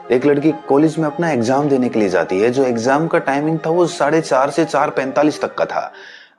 एक लड़की कॉलेज में अपना एग्जाम देने के लिए जाती है। जो एग्जाम का टाइमिंग था वो 4:30 से 4:45 तक का था।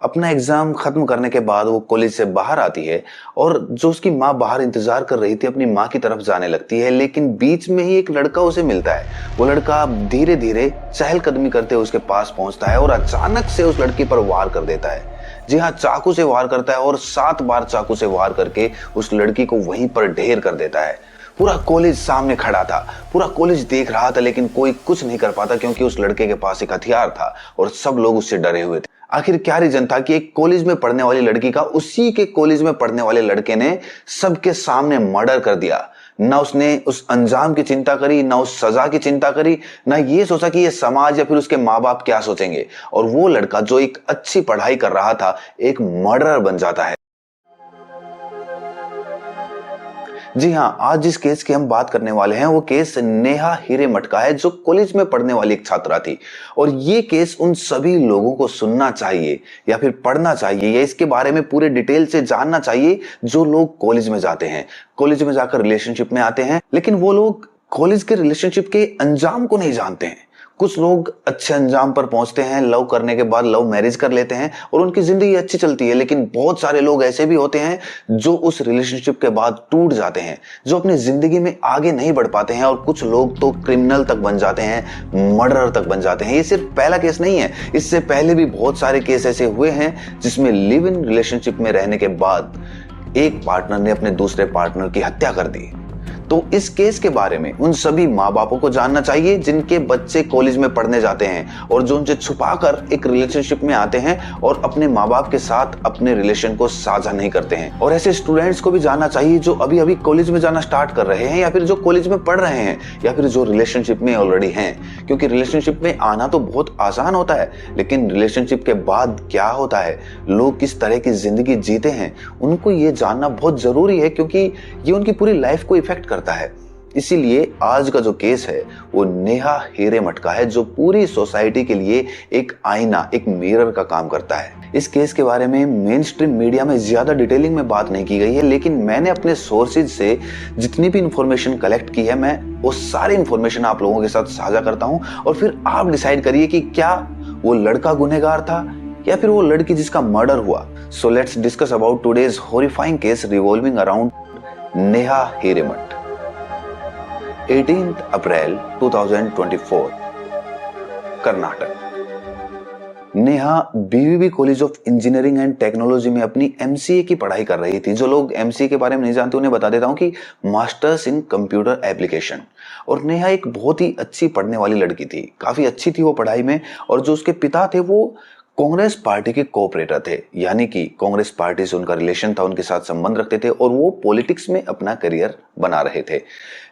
अपना एग्जाम खत्म करने के बाद वो कॉलेज से बाहर आती है और जो उसकी माँ बाहर इंतजार कर रही थी अपनी माँ की तरफ जाने लगती है, लेकिन बीच में ही एक लड़का उसे मिलता है। वो लड़का धीरे धीरे चहलकदमी करते हुए उसके पास पहुंचता है और अचानक से उस लड़की पर वार कर देता है। जी हाँ, चाकू से वार करता है और 7 बार चाकू से वार करके उस लड़की को वहीं पर ढेर कर देता है। पूरा कॉलेज सामने खड़ा था, पूरा कॉलेज देख रहा था, लेकिन कोई कुछ नहीं कर पाता क्योंकि उस लड़के के पास एक हथियार था और सब लोग उससे डरे हुए थे। आखिर क्या रीजन था कि एक कॉलेज में पढ़ने वाली लड़की का उसी के कॉलेज में पढ़ने वाले लड़के ने सबके सामने मर्डर कर दिया। ना उसने उस अंजाम की चिंता करी, ना उस सजा की चिंता करी, ना ये सोचा कि ये समाज या फिर उसके माँ बाप क्या सोचेंगे, और वो लड़का जो एक अच्छी पढ़ाई कर रहा था एक मर्डरर बन जाता है। जी हाँ, आज जिस केस की हम बात करने वाले हैं वो केस नेहा हिरेमठ का है, जो कॉलेज में पढ़ने वाली एक छात्रा थी। और ये केस उन सभी लोगों को सुनना चाहिए या फिर पढ़ना चाहिए या इसके बारे में पूरे डिटेल से जानना चाहिए जो लोग कॉलेज में जाते हैं, कॉलेज में जाकर रिलेशनशिप में आते हैं, लेकिन वो लोग कॉलेज के रिलेशनशिप के अंजाम को नहीं जानते हैं। कुछ लोग अच्छे अंजाम पर पहुंचते हैं, लव करने के बाद लव मैरिज कर लेते हैं और उनकी जिंदगी अच्छी चलती है, लेकिन बहुत सारे लोग ऐसे भी होते हैं जो उस रिलेशनशिप के बाद टूट जाते हैं, जो अपनी जिंदगी में आगे नहीं बढ़ पाते हैं, और कुछ लोग तो क्रिमिनल तक बन जाते हैं, मर्डरर तक बन जाते हैं। ये सिर्फ पहला केस नहीं है, इससे पहले भी बहुत सारे केस ऐसे हुए हैं जिसमें लिव इन रिलेशनशिप में रहने के बाद एक पार्टनर ने अपने दूसरे पार्टनर की हत्या कर दी। तो इस केस के बारे में उन सभी माँ बापों को जानना चाहिए जिनके बच्चे कॉलेज में पढ़ने जाते हैं और जो उनसे छुपाकर एक रिलेशनशिप में आते हैं और अपने माँ बाप के साथ अपने रिलेशन को साझा नहीं करते हैं। और ऐसे स्टूडेंट्स को भी जानना चाहिए जो अभी अभी कॉलेज में जाना स्टार्ट कर रहे हैं या फिर जो कॉलेज में पढ़ रहे हैं या फिर जो रिलेशनशिप में ऑलरेडी हैं, क्योंकि रिलेशनशिप में आना तो बहुत आसान होता है, लेकिन रिलेशनशिप के बाद क्या होता है, लोग किस तरह की जिंदगी जीते हैं, उनको ये जानना बहुत जरूरी है, क्योंकि ये उनकी पूरी लाइफ को इफेक्ट करता है। इसीलिए आज का जो केस है वो नेहा हिरेमठ का है, जो पूरी सोसाइटी के लिए एक आईना, एक मिरर का काम करता है। इस केस के बारे में मेन स्ट्रीम मीडिया में ज्यादा डिटेलिंग में बात नहीं की गई है, लेकिन मैंने अपने सोर्सेज से जितनी भी इंफॉर्मेशन कलेक्ट की है मैं वो सारी इंफॉर्मेशन आप लोगों के साथ साझा करता हूं, और फिर आप डिसाइड करिए कि क्या वो लड़का गुनहगार था या फिर वो लड़की जिसका मर्डर हुआ। So let's discuss about today's horrifying case revolving around Neha Hiremath. 18 April 2024, Karnataka. Neha BVB college of engineering and technology में अपनी एमसीए की पढ़ाई कर रही थी। जो लोग एमसीए के बारे में नहीं जानते उन्हें बता देता हूं कि मास्टर्स इन कंप्यूटर एप्लीकेशन। और नेहा एक बहुत ही अच्छी पढ़ने वाली लड़की थी, काफी अच्छी थी वो पढ़ाई में, और जो उसके पिता थे वो कांग्रेस पार्टी के कोऑपरेटर थे, यानी कि कांग्रेस पार्टी से उनका रिलेशन था, उनके साथ संबंध रखते थे और वो पॉलिटिक्स में अपना करियर बना रहे थे।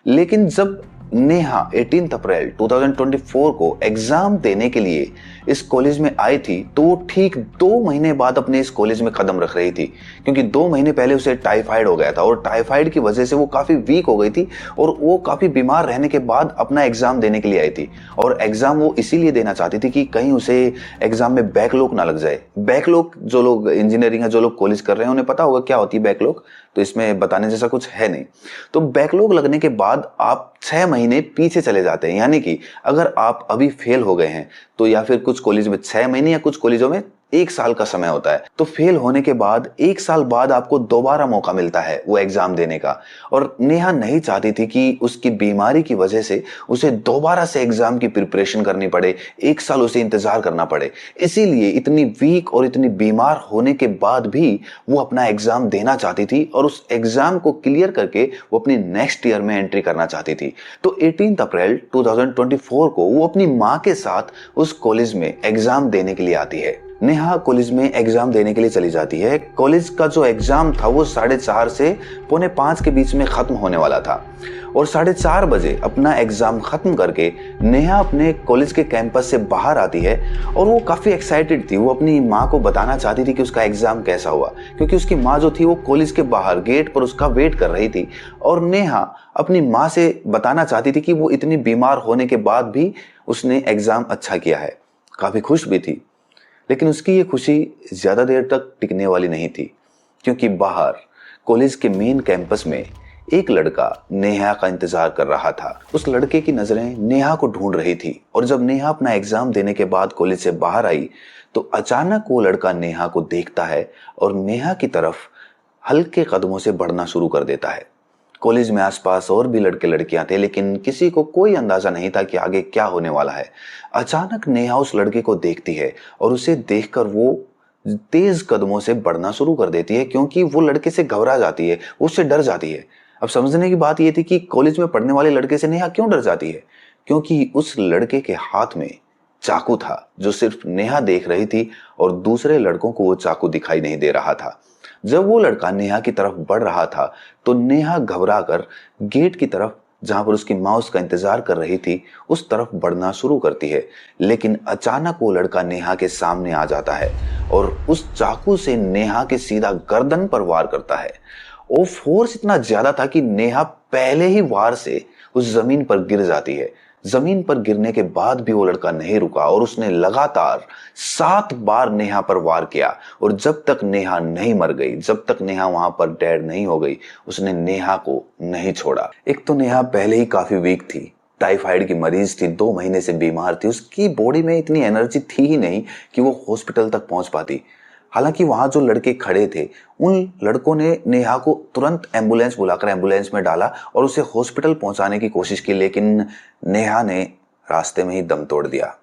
लेकिन जब नेहा 18 अप्रैल 2024 को एग्जाम देने के लिए इस कॉलेज में आई थी तो वो ठीक 2 महीने बाद अपने इस कॉलेज में कदम रख रही थी, क्योंकि 2 महीने पहले उसे टाइफाइड हो गया था और टाइफाइड की वजह से वो काफी वीक हो गई थी और वो काफी बीमार रहने के बाद अपना एग्जाम देने के लिए आई थी। और एग्जाम वो इसीलिए देना चाहती थी कि कहीं उसे एग्जाम में बैकलॉग ना लग जाए। बैकलॉग, जो लोग इंजीनियरिंग है, जो लोग कॉलेज कर रहे हैं उन्हें पता होगा क्या होती है बैकलॉग, तो इसमें बताने जैसा कुछ है नहीं। तो बैकलॉग लगने के बाद आप 6 महीने पीछे चले जाते हैं, यानी कि अगर आप अभी फेल हो गए हैं तो या फिर कुछ कॉलेज में 6 महीने या कुछ कॉलेजों में 1 साल का समय होता है, तो फेल होने के बाद 1 साल बाद आपको दोबारा मौका मिलता है वो एग्जाम देने का। और नेहा नहीं चाहती थी कि उसकी बीमारी की वजह से उसे दोबारा से एग्जाम की प्रिपरेशन करनी पड़े, 1 साल उसे इंतजार करना पड़े। इसीलिए इतनी वीक और इतनी बीमार होने के बाद भी वो अपना एग्जाम देना चाहती थी और उस एग्जाम को क्लियर करके वो अपनी नेक्स्ट ईयर में एंट्री करना चाहती थी। तो 18 अप्रैल 2024 को वो अपनी मां के साथ उस कॉलेज में एग्जाम देने के लिए आती है। नेहा कॉलेज में एग्जाम देने के लिए चली जाती है। कॉलेज का जो एग्जाम था वो 4:30 से 4:45 के बीच में खत्म होने वाला था और 4:30 बजे अपना एग्जाम खत्म करके नेहा अपने कॉलेज के कैंपस से बाहर आती है और वो काफी एक्साइटेड थी। वो अपनी माँ को बताना चाहती थी कि उसका एग्जाम कैसा हुआ, क्योंकि उसकी माँ जो थी वो कॉलेज के बाहर गेट पर उसका वेट कर रही थी। और नेहा अपनी माँ से बताना चाहती थी कि वो इतनी बीमार होने के बाद भी उसने एग्जाम अच्छा किया है, काफी खुश भी थी। लेकिन उसकी ये खुशी ज्यादा देर तक टिकने वाली नहीं थी, क्योंकि बाहर कॉलेज के मेन कैंपस में एक लड़का नेहा का इंतजार कर रहा था। उस लड़के की नजरें नेहा को ढूंढ रही थी और जब नेहा अपना एग्जाम देने के बाद कॉलेज से बाहर आई तो अचानक वो लड़का नेहा को देखता है और नेहा की तरफ हल्के कदमों से बढ़ना शुरू कर देता है। कॉलेज में आसपास और भी लड़के लड़कियां थे लेकिन किसी को कोई अंदाजा नहीं था कि आगे क्या होने वाला है। अचानक नेहा उस लड़के को देखती है और उसे देखकर वो तेज कदमों से बढ़ना शुरू कर देती है क्योंकि वो लड़के से घबरा जाती है, उससे डर जाती है। अब समझने की बात यह थी कि कॉलेज में पढ़ने वाले लड़के से नेहा क्यों डर जाती है, क्योंकि उस लड़के के हाथ में चाकू था जो सिर्फ नेहा देख रही थी और दूसरे लड़कों को वो चाकू दिखाई नहीं दे रहा था। जब वो लड़का नेहा की तरफ बढ़ रहा था तो नेहा घबरा कर गेट की तरफ जहां पर उसकी माँ उसका इंतजार कर रही थी उस तरफ बढ़ना शुरू करती है। लेकिन अचानक वो लड़का नेहा के सामने आ जाता है और उस चाकू से नेहा के सीधा गर्दन पर वार करता है। वो फोर्स इतना ज्यादा था कि नेहा पहले ही वार से उस जमीन पर गिर जाती है। जमीन पर गिरने के बाद भी वो लड़का नहीं रुका और उसने लगातार 7 बार नेहा पर वार किया और जब तक नेहा नहीं मर गई, जब तक नेहा वहां पर डेड नहीं हो गई, उसने नेहा को नहीं छोड़ा। एक तो नेहा पहले ही काफी वीक थी, टाइफाइड की मरीज थी, 2 महीने से बीमार थी, उसकी बॉडी में इतनी एनर्जी थी ही नहीं कि वो हॉस्पिटल तक पहुंच पाती। हालांकि वहां जो लड़के खड़े थे उन लड़कों ने नेहा को तुरंत एम्बुलेंस बुलाकर एम्बुलेंस में डाला और उसे हॉस्पिटल पहुंचाने की कोशिश की, लेकिन नेहा ने रास्ते में ही दम तोड़ दिया।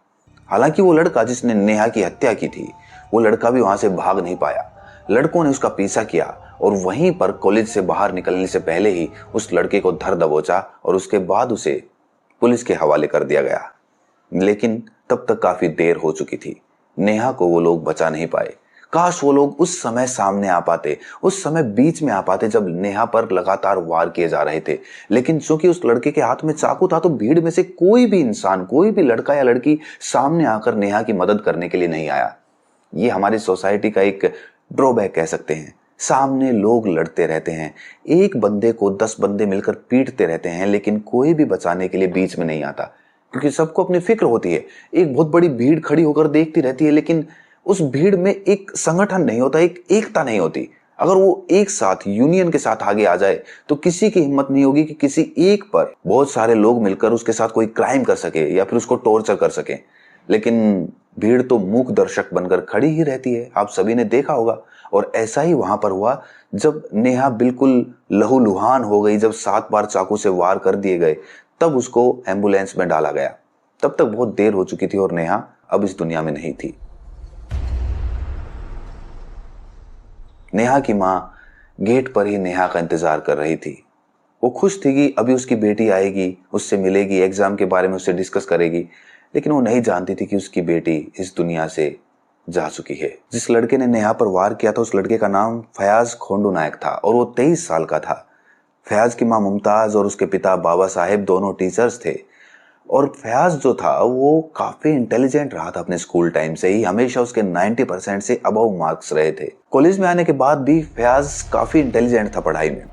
हालांकि वो लड़का जिसने नेहा की हत्या की थी वो लड़का भी वहां से भाग नहीं पाया। लड़कों ने उसका पीछा किया और वहीं पर कॉलेज से बाहर निकलने से पहले ही उस लड़के को धर दबोचा और उसके बाद उसे पुलिस के हवाले कर दिया गया। लेकिन तब तक काफी देर हो चुकी थी, नेहा को वो लोग बचा नहीं पाए। काश वो लोग उस समय सामने आ पाते, उस समय बीच में आ पाते जब नेहा पर लगातार वार किए जा रहे थे। लेकिन चूंकि उस लड़के के हाथ में चाकू था तो भीड़ में से कोई भी इंसान, कोई भी लड़का या लड़की सामने आकर नेहा की मदद करने के लिए नहीं आया। ये हमारी सोसाइटी का एक ड्रॉबैक कह सकते हैं। सामने लोग लड़ते रहते हैं, एक बंदे को 10 बंदे मिलकर पीटते रहते हैं, लेकिन कोई भी बचाने के लिए बीच में नहीं आता क्योंकि सबको अपनी फिक्र होती है। एक बहुत बड़ी भीड़ खड़ी होकर देखती रहती है लेकिन उस भीड़ में एक संगठन नहीं होता, एक एकता नहीं होती। अगर वो एक साथ यूनियन के साथ आगे आ जाए तो किसी की हिम्मत नहीं होगी कि किसी एक पर बहुत सारे लोग मिलकर उसके साथ कोई क्राइम कर सके या फिर उसको टॉर्चर कर सके। लेकिन भीड़ तो मूक दर्शक बनकर खड़ी ही रहती है, आप सभी ने देखा होगा। और ऐसा ही वहां पर हुआ जब नेहा बिल्कुल लहूलुहान हो गई, जब 7 बार चाकू से वार कर दिए गए, तब उसको एम्बुलेंस में डाला गया। तब तक बहुत देर हो चुकी थी और नेहा अब इस दुनिया में नहीं थी। नेहा की मां गेट पर ही नेहा का इंतजार कर रही थी। वो खुश थी कि अभी उसकी बेटी आएगी, उससे मिलेगी, एग्जाम के बारे में उससे डिस्कस करेगी, लेकिन वो नहीं जानती थी कि उसकी बेटी इस दुनिया से जा चुकी है। जिस लड़के ने नेहा पर वार किया था उस लड़के का नाम फयाज खोंडू नायक था और वो 23 साल का था। फयाज की मां मुमताज और उसके पिता बाबा साहेब दोनों टीचर्स थे और फयाज जो था वो काफी इंटेलिजेंट रहा था अपने स्कूल टाइम से ही, हमेशा उसके 90% से अबव मार्क्स रहे थे। कॉलेज में आने के बाद भी फयाज काफी इंटेलिजेंट था पढ़ाई में।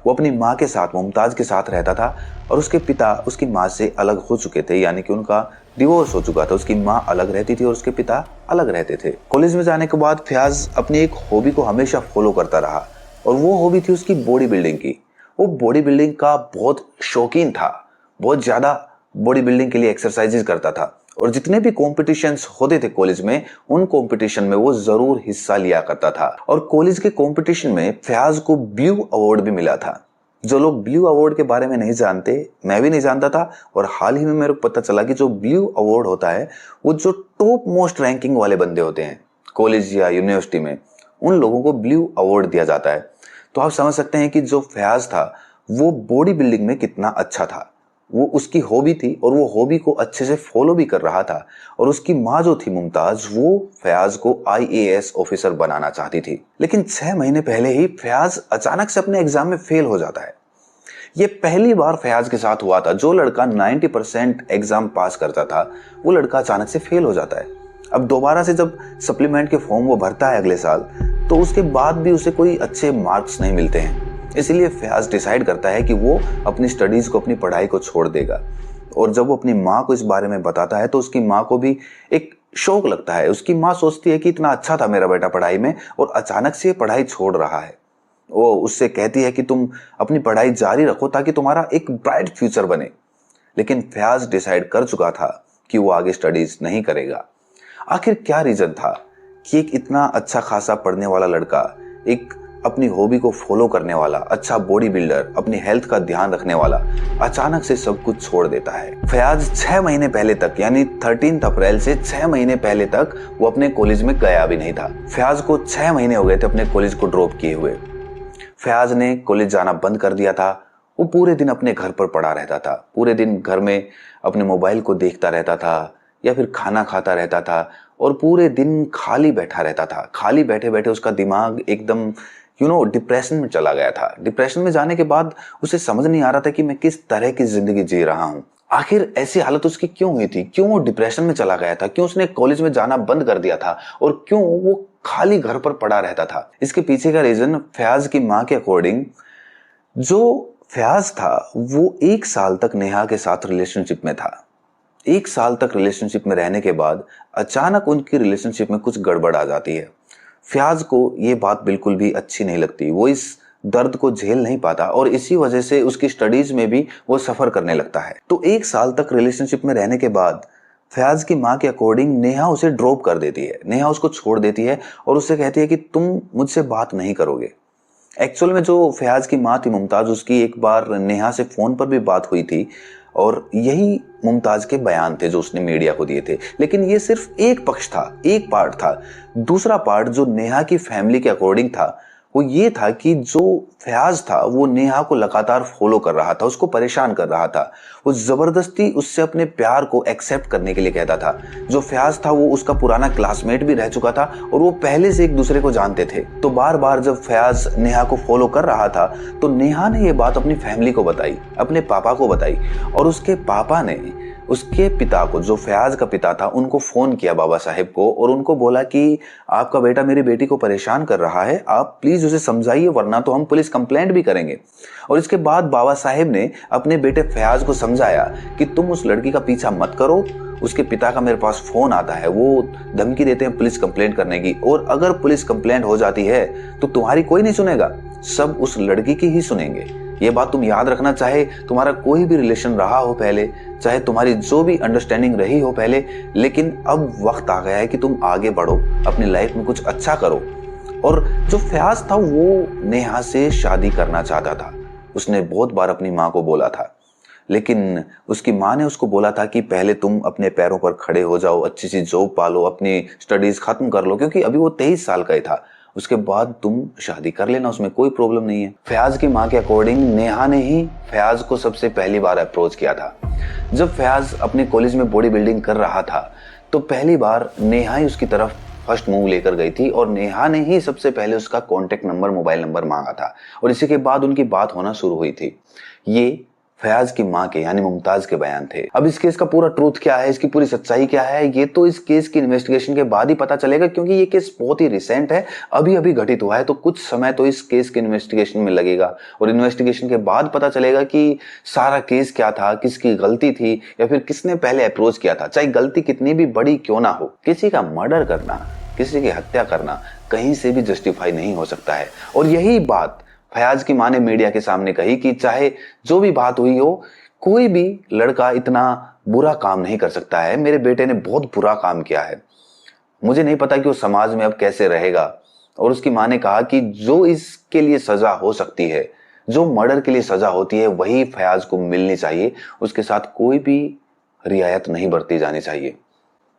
वो अपनी माँ के साथ, मुमताज के साथ रहता था और उसके पिता उसकी माँ से अलग हो चुके थे, यानी कि उनका डिवोर्स हो चुका था। उसकी माँ अलग रहती थी और उसके पिता अलग रहते थे। कॉलेज में जाने के बाद फयाज अपनी एक हॉबी को हमेशा फॉलो करता रहा और वो हॉबी थी उसकी बॉडी बिल्डिंग की। वो बॉडी बिल्डिंग का बहुत शौकीन था, बहुत ज्यादा बॉडी बिल्डिंग के लिए एक्सरसाइजेज करता था और जितने भी कॉम्पिटिशन्स होते थे कॉलेज में, उन कॉम्पिटिशन में वो जरूर हिस्सा लिया करता था। और कॉलेज के कॉम्पिटिशन में फयाज को ब्लू अवार्ड भी मिला था। जो लोग ब्लू अवार्ड के बारे में नहीं जानते, मैं भी नहीं जानता था और हाल ही में मेरे को पता चला कि जो ब्लू अवार्ड होता है वो जो टॉप मोस्ट रैंकिंग वाले बंदे होते हैं कॉलेज या यूनिवर्सिटी में, उन लोगों को ब्लू अवार्ड दिया जाता है। तो आप समझ सकते हैं कि जो फयाज था वो बॉडी बिल्डिंग में कितना अच्छा था। वो उसकी हॉबी थी और वो हॉबी को अच्छे से फॉलो भी कर रहा था। और उसकी माँ जो थी मुमताज, वो फयाज को IAS ऑफिसर बनाना चाहती थी। लेकिन 6 महीने पहले ही फयाज अचानक से अपने एग्जाम में फेल हो जाता है। ये पहली बार फयाज के साथ हुआ था। जो लड़का 90% एग्जाम पास करता था वो लड़का अचानक से फेल हो जाता है। अब दोबारा से जब सप्लीमेंट के फॉर्म वो भरता है अगले साल, तो उसके बाद भी उसे कोई अच्छे मार्क्स नहीं मिलते हैं। इसलिए फयाज डिसाइड करता है कि वो अपनी स्टडीज को, अपनी पढ़ाई को छोड़ देगा। और जब वो अपनी माँ को इस बारे में बताता है तो उसकी माँ को भी एक शौक लगता है। उसकी माँ सोचती है कि इतना अच्छा था मेरा बेटा पढ़ाई में और अचानक से पढ़ाई छोड़ रहा है। वो उससे कहती है कि तुम अपनी पढ़ाई जारी रखो ताकि तुम्हारा एक ब्राइट फ्यूचर बने। लेकिन फयाज डिसाइड कर चुका था कि वो आगे स्टडीज नहीं करेगा। आखिर क्या रीजन था कि एक इतना अच्छा खासा पढ़ने वाला लड़का, एक अपनी हॉबी को फॉलो करने वाला, अच्छा बॉडी बिल्डर, अपनी हेल्थ का ध्यान रखने वाला, अचानक से सब कुछ छोड़ देता है। फयाज 6 महीने पहले तक, यानी 13 अप्रैल से 6 महीने पहले तक वो अपने कॉलेज में गया भी नहीं था। फयाज को 6 महीने हो गए थे अपने कॉलेज को ड्रॉप किए हुए। फयाज ने कॉलेज जाना बंद कर दिया था। वो पूरे दिन अपने घर पर पड़ा रहता था, पूरे दिन घर में अपने मोबाइल को देखता रहता था या फिर खाना खाता रहता था और पूरे दिन खाली बैठा रहता था। खाली बैठे बैठे उसका दिमाग एकदम डिप्रेशन में चला गया था। डिप्रेशन में जाने के बाद उसे समझ नहीं आ रहा था कि मैं किस तरह की जिंदगी जी रहा हूँ। आखिर ऐसी हालत उसकी क्यों हुई थी, क्यों वो डिप्रेशन में चला गया था, क्यों उसने कॉलेज में जाना बंद कर दिया था और क्यों वो खाली घर पर पड़ा रहता था। इसके पीछे का रीजन फयाज की माँ के अकॉर्डिंग, जो फयाज था वो 1 साल तक नेहा के साथ रिलेशनशिप में था। 1 साल तक रिलेशनशिप में रहने के बाद अचानक उनकी रिलेशनशिप में कुछ गड़बड़ आ जाती है। फयाज को ये बात बिल्कुल भी अच्छी नहीं लगती। वो इस दर्द को झेल नहीं पाता और इसी वजह से उसकी स्टडीज में भी वो सफर करने लगता है। तो 1 साल तक रिलेशनशिप में रहने के बाद फयाज की माँ के अकॉर्डिंग नेहा उसे ड्रॉप कर देती है। नेहा उसको छोड़ देती है और उससे कहती है कि तुम मुझसे बात नहीं करोगे। एक्चुअल में जो फयाज की माँ थी मुमताज, उसकी एक बार नेहा से फोन पर भी बात हुई थी और यही मुमताज के बयान थे जो उसने मीडिया को दिए थे। लेकिन ये सिर्फ एक पक्ष था, एक पार्ट था। दूसरा पार्ट जो नेहा की फैमिली के अकॉर्डिंग था वो ये था कि जो फयाज था वो नेहा को लगातार फॉलो कर रहा था, उसको परेशान कर रहा था। वो जबरदस्ती उससे अपने प्यार को एक्सेप्ट करने के लिए कहता था। जो फयाज था वो उसका पुराना क्लासमेट भी रह चुका था और वो पहले से एक दूसरे को जानते थे। तो बार बार जब फयाज नेहा को फॉलो कर रहा था तो नेहा ने ये बात अपनी फैमिली को बताई, अपने पापा को बताई और उसके पापा ने उसके पिता को, जो फयाज का पिता था, उनको फोन किया बाबा साहेब को और उनको बोला कि आपका बेटा मेरी बेटी को परेशान कर रहा है, आप प्लीज उसे समझाइए वरना तो हम पुलिस कंप्लेंट भी करेंगे। और इसके बाद बाबा साहेब ने अपने बेटे फयाज को समझाया कि तुम उस लड़की का पीछा मत करो, उसके पिता का मेरे पास फोन आता है, वो धमकी देते हैं पुलिस कंप्लेंट करने की, और अगर पुलिस कंप्लेंट हो जाती है तो तुम्हारी कोई नहीं सुनेगा, सब उस लड़की की ही सुनेंगे। ये बात तुम याद रखना, चाहे तुम्हारा कोई भी रिलेशन रहा हो पहले, चाहे तुम्हारी जो भी अंडरस्टैंडिंग रही हो पहले, लेकिन अब वक्त आ गया है कि तुम आगे बढ़ो, अपनी लाइफ में कुछ अच्छा करो। और जो फयाज था वो नेहा से शादी करना चाहता था। उसने बहुत बार अपनी माँ को बोला था, लेकिन उसकी माँ ने उसको बोला था कि पहले तुम अपने पैरों पर खड़े हो जाओ, अच्छी सी जॉब पालो, अपनी स्टडीज खत्म कर लो, क्योंकि अभी वो 23 साल का ही था, उसके बाद तुम शादी कर लेना, उसमें कोई प्रॉब्लम नहीं है। फयाज की माँ के अकॉर्डिंग नेहा ने ही फयाज को सबसे पहली बार अप्रोच किया था। जब फयाज अपने कॉलेज में बॉडी बिल्डिंग कर रहा था तो पहली बार नेहा ही उसकी तरफ फर्स्ट मूव लेकर गई थी और नेहा ने ही सबसे पहले उसका कॉन्टेक्ट नंबर, मोबाइल नंबर मांगा था और इसी के बाद उनकी बात होना शुरू हुई थी। ये फयाज की माँ के यानी मुमताज के बयान थे। अब इस केस का पूरा ट्रूथ क्या है, इसकी पूरी सच्चाई क्या है, ये तो इस केस की इन्वेस्टिगेशन के बाद ही पता चलेगा, क्योंकि ये केस बहुत ही रिसेंट है, अभी अभी घटित हुआ है। तो कुछ समय तो इस केस के इन्वेस्टिगेशन में लगेगा और इन्वेस्टिगेशन के बाद पता चलेगा कि सारा केस क्या था, किसकी गलती थी या फिर किसने पहले अप्रोच किया था। चाहे गलती कितनी भी बड़ी क्यों ना हो, किसी का मर्डर करना, किसी की हत्या करना कहीं से भी जस्टिफाई नहीं हो सकता है। और यही बात फयाज की माँ ने मीडिया के सामने कही कि चाहे जो भी बात हुई हो, कोई भी लड़का इतना बुरा काम नहीं कर सकता है। मेरे बेटे ने बहुत बुरा काम किया है, मुझे नहीं पता कि वो समाज में अब कैसे रहेगा। और उसकी माँ ने कहा कि जो इसके लिए सजा हो सकती है, जो मर्डर के लिए सजा होती है, वही फयाज को मिलनी चाहिए, उसके साथ कोई भी रियायत नहीं बरती जानी चाहिए।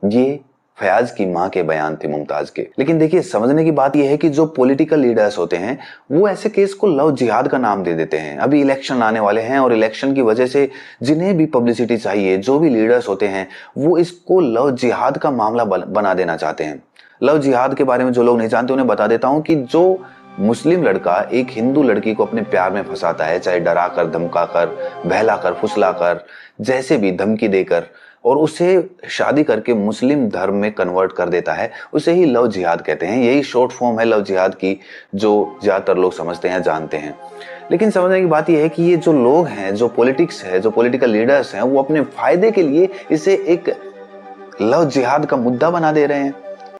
ये फयाज की माँ के बयान थे मुमताज के। लेकिन देखिए, समझने की बात यह है कि जो पॉलिटिकल लीडर्स होते हैं वो ऐसे केस को लव जिहाद का नाम दे देते हैं। अभी इलेक्शन आने वाले हैं और इलेक्शन की वजह से जिन्हें भी पब्लिसिटी चाहिए, जो भी लीडर्स होते हैं, वो इसको लव जिहाद का मामला बना देना चाहते हैं। लव जिहाद के बारे में जो लोग नहीं जानते उन्हें बता देता हूं कि जो मुस्लिम लड़का एक हिंदू लड़की को अपने प्यार में फंसाता है, चाहे डरा कर, धमका कर, बहला कर, फुसला कर, जैसे भी धमकी देकर, और उसे शादी करके मुस्लिम धर्म में कन्वर्ट कर देता है, उसे ही लव जिहाद कहते हैं। यही शॉर्ट फॉर्म है लव जिहाद की, जो ज्यादातर लोग समझते हैं, जानते हैं। लेकिन समझने की बात यह है कि ये जो लोग हैं, जो पॉलिटिक्स है, जो पॉलिटिकल लीडर्स हैं, वो अपने फायदे के लिए इसे एक लव जिहाद का मुद्दा बना दे रहे हैं।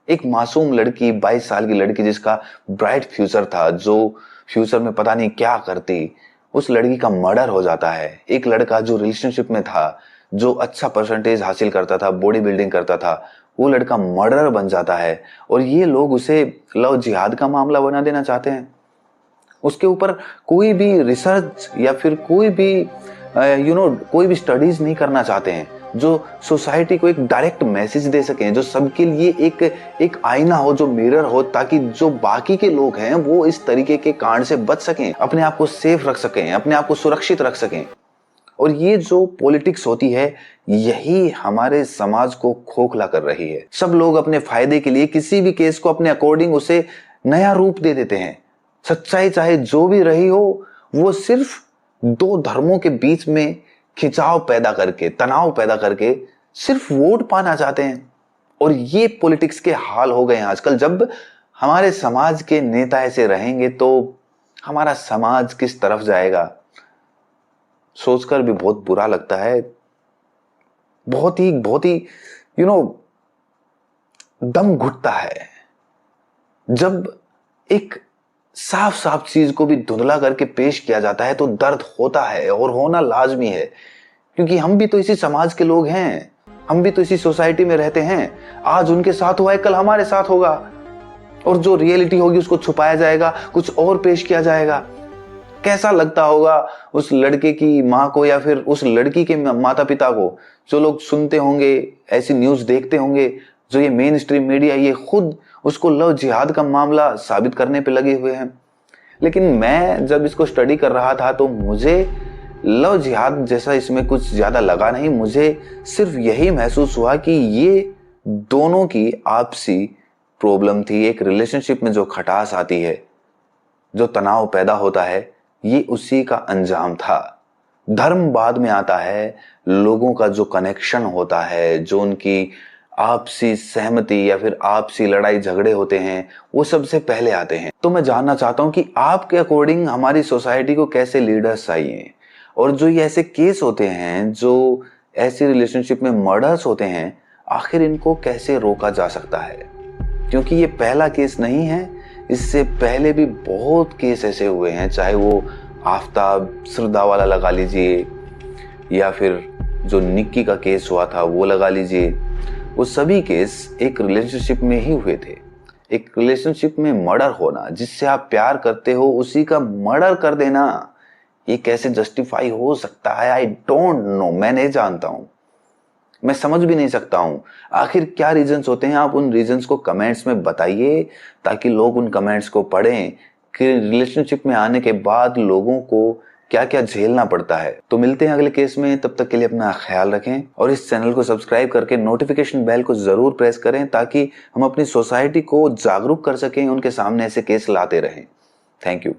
एक मासूम लड़की, 22 साल की लड़की जिसका ब्राइट फ्यूचर था, जो फ्यूचर में पता नहीं क्या करती, उस लड़की का मर्डर हो जाता है। एक लड़का जो रिलेशनशिप में था, जो अच्छा परसेंटेज हासिल करता था, बॉडी बिल्डिंग करता था, वो लड़का मर्डरर बन जाता है और ये लोग उसे लव जिहाद का मामला बना देना चाहते हैं। उसके ऊपर कोई भी रिसर्च या फिर कोई भी कोई भी स्टडीज नहीं करना चाहते हैं, जो सोसाइटी को एक डायरेक्ट मैसेज दे सकें, जो सबके लिए एक आईना हो, जो मिरर हो, ताकि जो बाकी के लोग हैं वो इस तरीके के कांड से बच सकें, अपने आप को सेफ रख सकें, अपने आप को सुरक्षित रख सकें। और ये जो पॉलिटिक्स होती है, यही हमारे समाज को खोखला कर रही है। सब लोग अपने फायदे के लिए किसी भी केस को अपने अकॉर्डिंग उसे नया रूप दे देते हैं। सच्चाई चाहे जो भी रही हो, वो सिर्फ दो धर्मों के बीच में खिंचाव पैदा करके, तनाव पैदा करके सिर्फ वोट पाना चाहते हैं। और ये पॉलिटिक्स के हाल हो गए हैं आजकल। जब हमारे समाज के नेता ऐसे रहेंगे तो हमारा समाज किस तरफ जाएगा, सोचकर भी बहुत बुरा लगता है। बहुत ही दम घुटता है जब एक साफ साफ चीज को भी धुंधला करके पेश किया जाता है। तो दर्द होता है और होना लाजमी है, क्योंकि हम भी तो इसी समाज के लोग हैं, हम भी तो इसी सोसाइटी में रहते हैं। आज उनके साथ हुआ है, कल हमारे साथ होगा, और जो रियलिटी होगी उसको छुपाया जाएगा, कुछ और पेश किया जाएगा। कैसा लगता होगा उस लड़के की माँ को या फिर उस लड़की के माता पिता को, जो लोग सुनते होंगे, ऐसी न्यूज देखते होंगे, जो ये मेन स्ट्रीम मीडिया ये खुद उसको लव जिहाद का मामला साबित करने पे लगे हुए हैं। लेकिन मैं जब इसको स्टडी कर रहा था तो मुझे लव जिहाद जैसा इसमें कुछ ज्यादा लगा नहीं। मुझे सिर्फ यही महसूस हुआ कि ये दोनों की आपसी प्रॉब्लम थी। एक रिलेशनशिप में जो खटास आती है, जो तनाव पैदा होता है, ये उसी का अंजाम था। धर्म बाद में आता है, लोगों का जो कनेक्शन होता है, जो उनकी आपसी सहमति या फिर आपसी लड़ाई झगड़े होते हैं, वो सबसे पहले आते हैं। तो मैं जानना चाहता हूं कि आपके अकॉर्डिंग हमारी सोसाइटी को कैसे लीडर्स चाहिए, और जो ये ऐसे केस होते हैं, जो ऐसी रिलेशनशिप में मर्डर्स होते हैं, आखिर इनको कैसे रोका जा सकता है? क्योंकि ये पहला केस नहीं है, इससे पहले भी बहुत केस ऐसे हुए हैं, चाहे वो आफ्ताब श्रद्धा वाला लगा लीजिए या फिर जो निक्की का केस हुआ था वो लगा लीजिए। वो सभी केस एक रिलेशनशिप में ही हुए थे। एक रिलेशनशिप में मर्डर होना, जिससे आप प्यार करते हो उसी का मर्डर कर देना, ये कैसे जस्टिफाई हो सकता है? आई डोंट नो, मैं नहीं जानता हूं, मैं समझ भी नहीं सकता हूं। आखिर क्या रीजंस होते हैं? आप उन रीजंस को कमेंट्स में बताइए, ताकि लोग उन कमेंट्स को पढ़ें कि रिलेशनशिप में आने के बाद लोगों को क्या क्या झेलना पड़ता है। तो मिलते हैं अगले केस में, तब तक के लिए अपना ख्याल रखें और इस चैनल को सब्सक्राइब करके नोटिफिकेशन बेल को जरूर प्रेस करें, ताकि हम अपनी सोसाइटी को जागरूक कर सकें, उनके सामने ऐसे केस लाते रहें। Thank you.